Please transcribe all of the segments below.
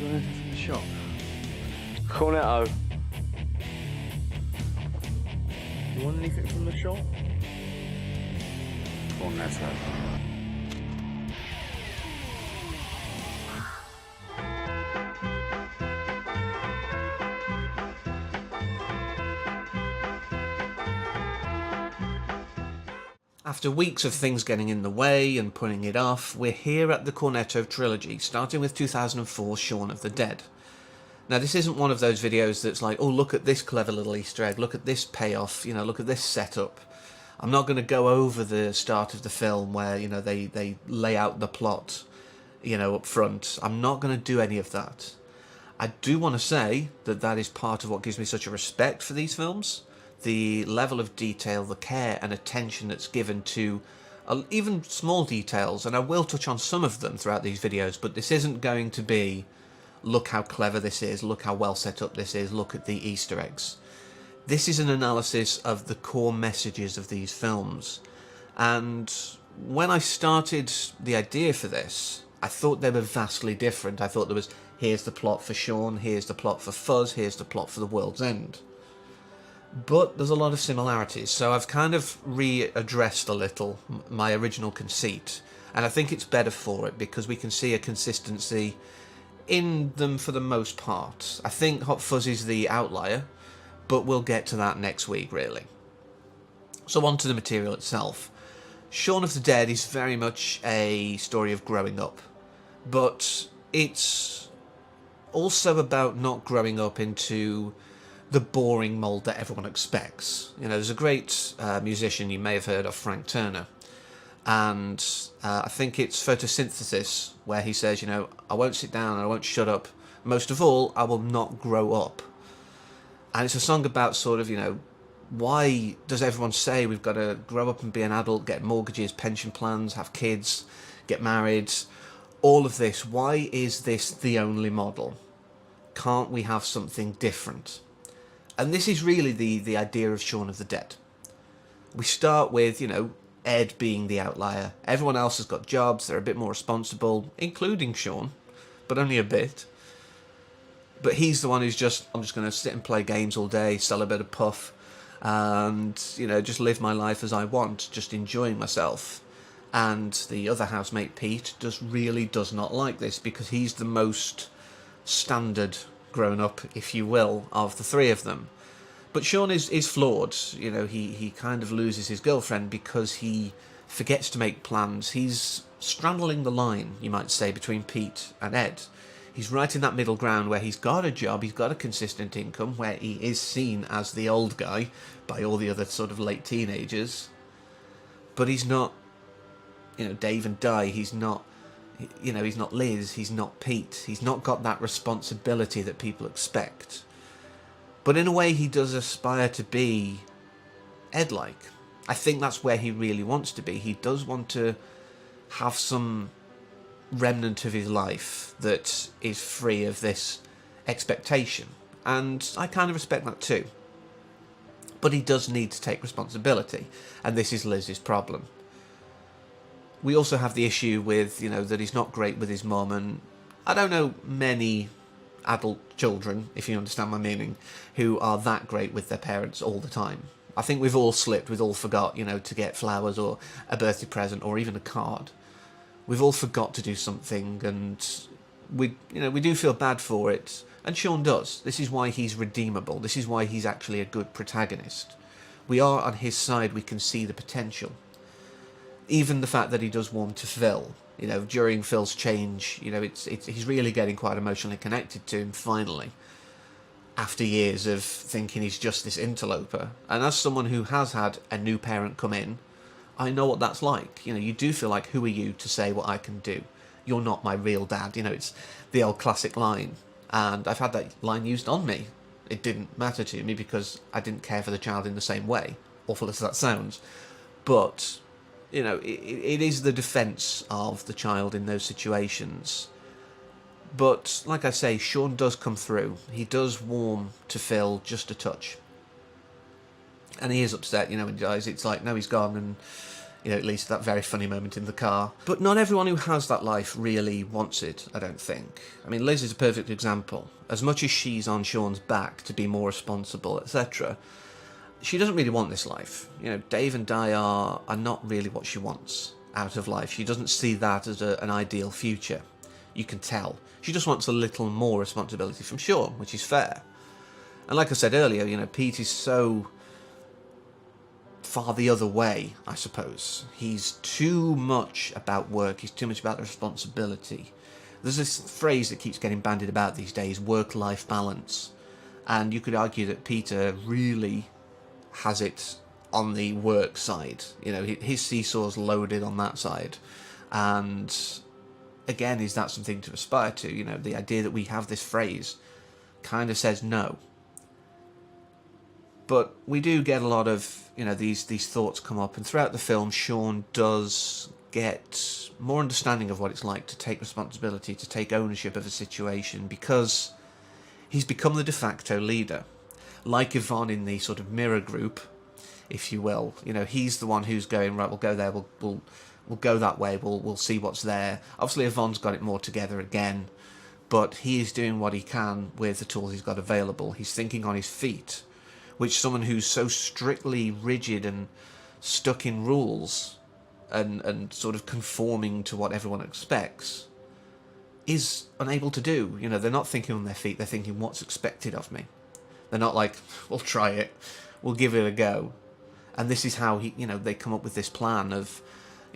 you want anything from the shop? Cornetto. You want anything from the shop? Cornetto. After weeks of things getting in the way and putting it off, we're here at the Cornetto Trilogy, starting with 2004's Shaun of the Dead. Now, this isn't one of those videos that's like, oh, look at this clever little Easter egg, look at this payoff, look at this setup. I'm not going to go over the start of the film where, they lay out the plot, up front. I'm not going to do any of that. I do want to say that that is part of what gives me such a respect for these films. The level of detail, the care and attention that's given to even small details, and I will touch on some of them throughout these videos, but this isn't going to be, look how clever this is, look how well set up this is, look at the Easter eggs. This is an analysis of the core messages of these films, and when I started the idea for this, I thought they were vastly different. I thought there was, here's the plot for Shaun, here's the plot for Fuzz, here's the plot for The World's End. But there's a lot of similarities, so I've kind of readdressed a little my original conceit, and I think it's better for it because we can see a consistency in them for the most part. I think Hot Fuzzy's the outlier, but we'll get to that next week, really. So on to the material itself. Shaun of the Dead is very much a story of growing up, but it's also about not growing up into the boring mould that everyone expects. There's a great musician you may have heard of, Frank Turner, and I think it's Photosynthesis where he says, I won't sit down and I won't shut up. Most of all, I will not grow up. And it's a song about sort of, why does everyone say we've got to grow up and be an adult, get mortgages, pension plans, have kids, get married, all of this? Why is this the only model? Can't we have something different? And this is really the idea of Shaun of the Dead. We start with, Ed being the outlier. Everyone else has got jobs, they're a bit more responsible, including Shaun, but only a bit. But he's the one who's I'm just going to sit and play games all day, sell a bit of puff, and, just live my life as I want, just enjoying myself. And the other housemate, Pete, really does not like this because he's the most standard grown up, if you will, of the three of them. But Shaun is flawed. He kind of loses his girlfriend because he forgets to make plans. He's straddling the line, you might say, between Pete and Ed. He's right in that middle ground where he's got a job, he's got a consistent income, where he is seen as the old guy by all the other sort of late teenagers. But he's not, Dave and Di, he's not Liz, he's not Pete, he's not got that responsibility that people expect. But in a way he does aspire to be Ed-like. I think that's where he really wants to be. He does want to have some remnant of his life that is free of this expectation, and I kind of respect that too. But he does need to take responsibility, and this is Liz's problem. We also have the issue with, that he's not great with his mum, and I don't know many adult children, if you understand my meaning, who are that great with their parents all the time. I think we've all slipped, we've all forgot, to get flowers or a birthday present or even a card. We've all forgot to do something, and we do feel bad for it, and Shaun does. This is why he's redeemable. This is why he's actually a good protagonist. We are on his side, we can see the potential. Even the fact that he does warm to Phil, during Phil's change, he's really getting quite emotionally connected to him finally, after years of thinking he's just this interloper. And as someone who has had a new parent come in, I know what that's like. You do feel like, who are you to say what I can do? You're not my real dad. It's the old classic line. And I've had that line used on me. It didn't matter to me because I didn't care for the child in the same way, awful as that sounds. But it is the defence of the child in those situations. But, like I say, Shaun does come through. He does warm to Phil just a touch. And he is upset, when he dies. It's like, no, he's gone, and at least that very funny moment in the car. But not everyone who has that life really wants it, I don't think. I mean, Liz is a perfect example. As much as she's on Shaun's back to be more responsible, etc., she doesn't really want this life. Dave and Di are not really what she wants out of life. She doesn't see that as an ideal future. You can tell. She just wants a little more responsibility from Shaun, which is fair. And like I said earlier, Pete is so far the other way, I suppose. He's too much about work. He's too much about the responsibility. There's this phrase that keeps getting bandied about these days, work-life balance. And you could argue that Peter really has it on the work side. His seesaw's loaded on that side. And again, is that something to aspire to? The idea that we have this phrase kind of says no. But we do get a lot of, these thoughts come up, and throughout the film, Shaun does get more understanding of what it's like to take responsibility, to take ownership of a situation, because he's become the de facto leader. Like Yvonne in the sort of mirror group, if you will. He's the one who's going, right, we'll go there, we'll go that way, we'll see what's there. Obviously, Yvonne's got it more together again, but he is doing what he can with the tools he's got available. He's thinking on his feet, which someone who's so strictly rigid and stuck in rules and sort of conforming to what everyone expects is unable to do. They're not thinking on their feet, they're thinking what's expected of me. They're not like, we'll try it, we'll give it a go. And this is how they come up with this plan of,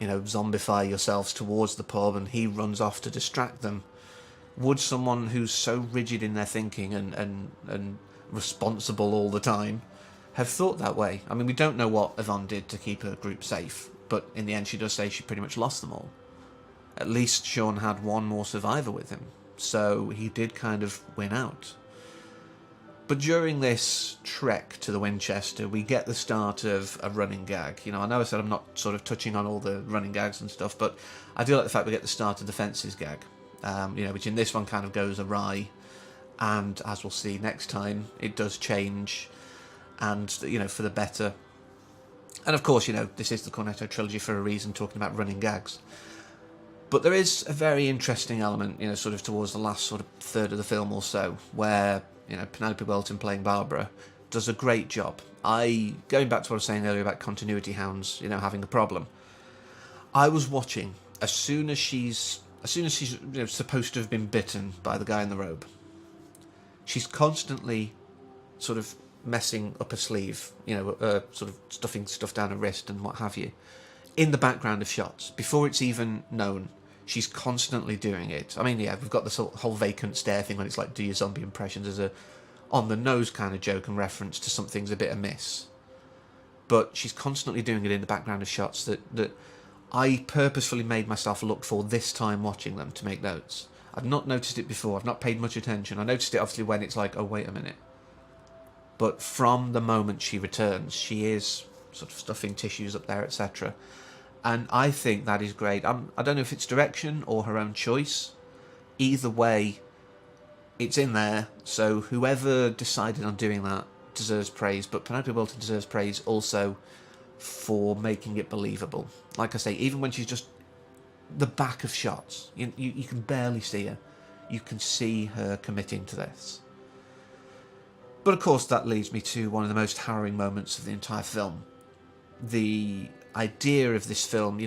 zombify yourselves towards the pub, and he runs off to distract them. Would someone who's so rigid in their thinking and responsible all the time have thought that way? I mean, we don't know what Yvonne did to keep her group safe, but in the end she does say she pretty much lost them all. At least Shaun had one more survivor with him, so he did kind of win out. But during this trek to the Winchester, we get the start of a running gag. I know I said I'm not sort of touching on all the running gags and stuff, but I do like the fact we get the start of the fences gag, which in this one kind of goes awry. And as we'll see next time, it does change, and for the better. And of course, this is the Cornetto Trilogy for a reason, talking about running gags. But there is a very interesting element, sort of towards the last sort of third of the film or so, where Penelope Welton playing Barbara does a great job. Going back to what I was saying earlier about continuity hounds, having a problem. I was watching as soon as she's supposed to have been bitten by the guy in the robe. She's constantly sort of messing up her sleeve, sort of stuffing stuff down her wrist and what have you, in the background of shots, before it's even known. She's constantly doing it. I mean, yeah, we've got this whole vacant stare thing when it's like, do your zombie impressions, as a on-the-nose kind of joke and reference to something's a bit amiss. But she's constantly doing it in the background of shots that I purposefully made myself look for this time watching them to make notes. I've not noticed it before. I've not paid much attention. I noticed it obviously when it's like, oh, wait a minute. But from the moment she returns, she is sort of stuffing tissues up there, etc. And I think that is great. I don't know if it's direction or her own choice. Either way, it's in there. So whoever decided on doing that deserves praise. But Penelope Welton deserves praise also for making it believable. Like I say, even when she's just the back of shots, you can barely see her. You can see her committing to this. But of course that leads me to one of the most harrowing moments of the entire film. The idea of this film,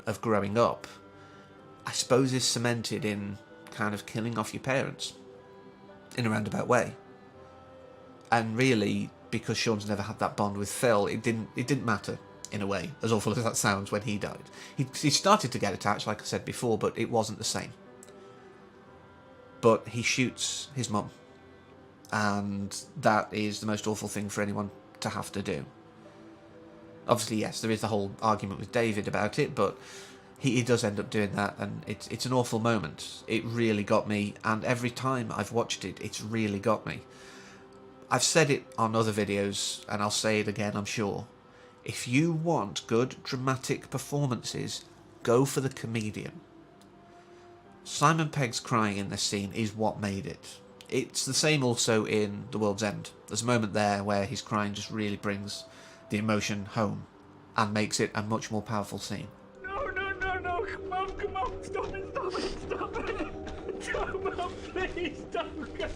of growing up, I suppose is cemented in kind of killing off your parents in a roundabout way. And really, because Shaun's never had that bond with Phil, it didn't matter, in a way, as awful as that sounds, when he died. He started to get attached, like I said before, but it wasn't the same. But he shoots his mum, and that is the most awful thing for anyone to have to do. Obviously, yes, there is the whole argument with David about it, but he does end up doing that, and it's an awful moment. It really got me, and every time I've watched it, it's really got me. I've said it on other videos, and I'll say it again, I'm sure. If you want good, dramatic performances, go for the comedian. Simon Pegg's crying in this scene is what made it. It's the same also in The World's End. There's a moment there where his crying just really brings the emotion home. and makes it a much more powerful scene. No, no, no, no, come on, stop it. Come on, please, don't go.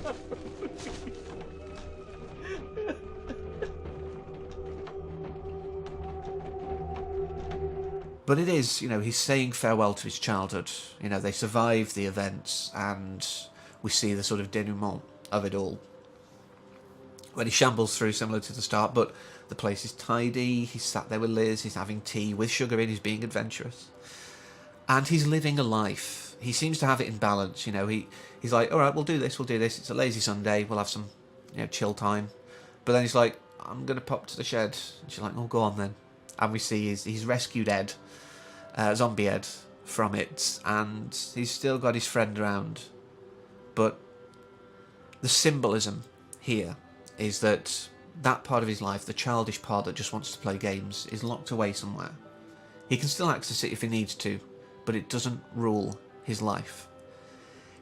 But it is, he's saying farewell to his childhood. They survive the events, and we see the sort of denouement of it all. When he shambles through, similar to the start, but the place is tidy, he's sat there with Liz, he's having tea with sugar in, he's being adventurous. And he's living a life. He seems to have it in balance, he's like, alright, we'll do this, it's a lazy Sunday, we'll have some, chill time. But then he's like, I'm going to pop to the shed. And she's like, oh, go on then. And we see he's rescued Ed, zombie Ed, from it, and he's still got his friend around. But the symbolism here is that part of his life, the childish part that just wants to play games, is locked away somewhere. He can still access it if he needs to, but it doesn't rule his life.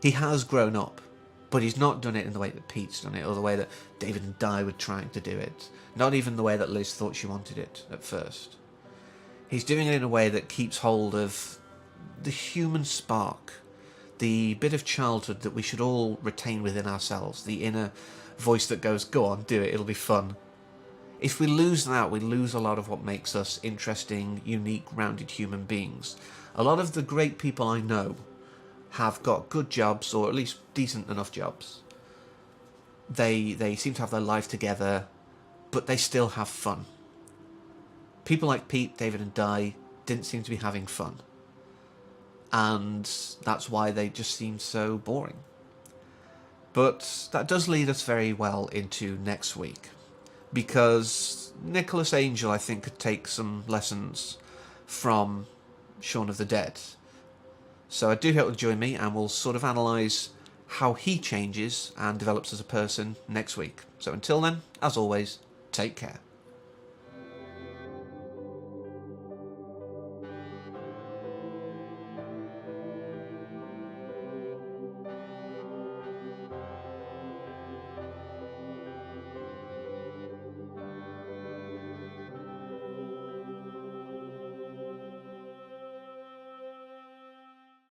He has grown up, but he's not done it in the way that Pete's done it, or the way that David and Di were trying to do it. Not even the way that Liz thought she wanted it at first. He's doing it in a way that keeps hold of the human spark, the bit of childhood that we should all retain within ourselves, the inner voice that goes, go on, do it, it'll be fun. If we lose that, we lose a lot of what makes us interesting, unique, rounded human beings. A lot of the great people I know have got good jobs, or at least decent enough jobs. They seem to have their life together, but they still have fun. People like Pete, David and Di didn't seem to be having fun. And that's why they just seem so boring. But that does lead us very well into next week, because Nicholas Angel, I think, could take some lessons from Shaun of the Dead. So I do hope you'll join me, and we'll sort of analyse how he changes and develops as a person next week. So until then, as always, take care.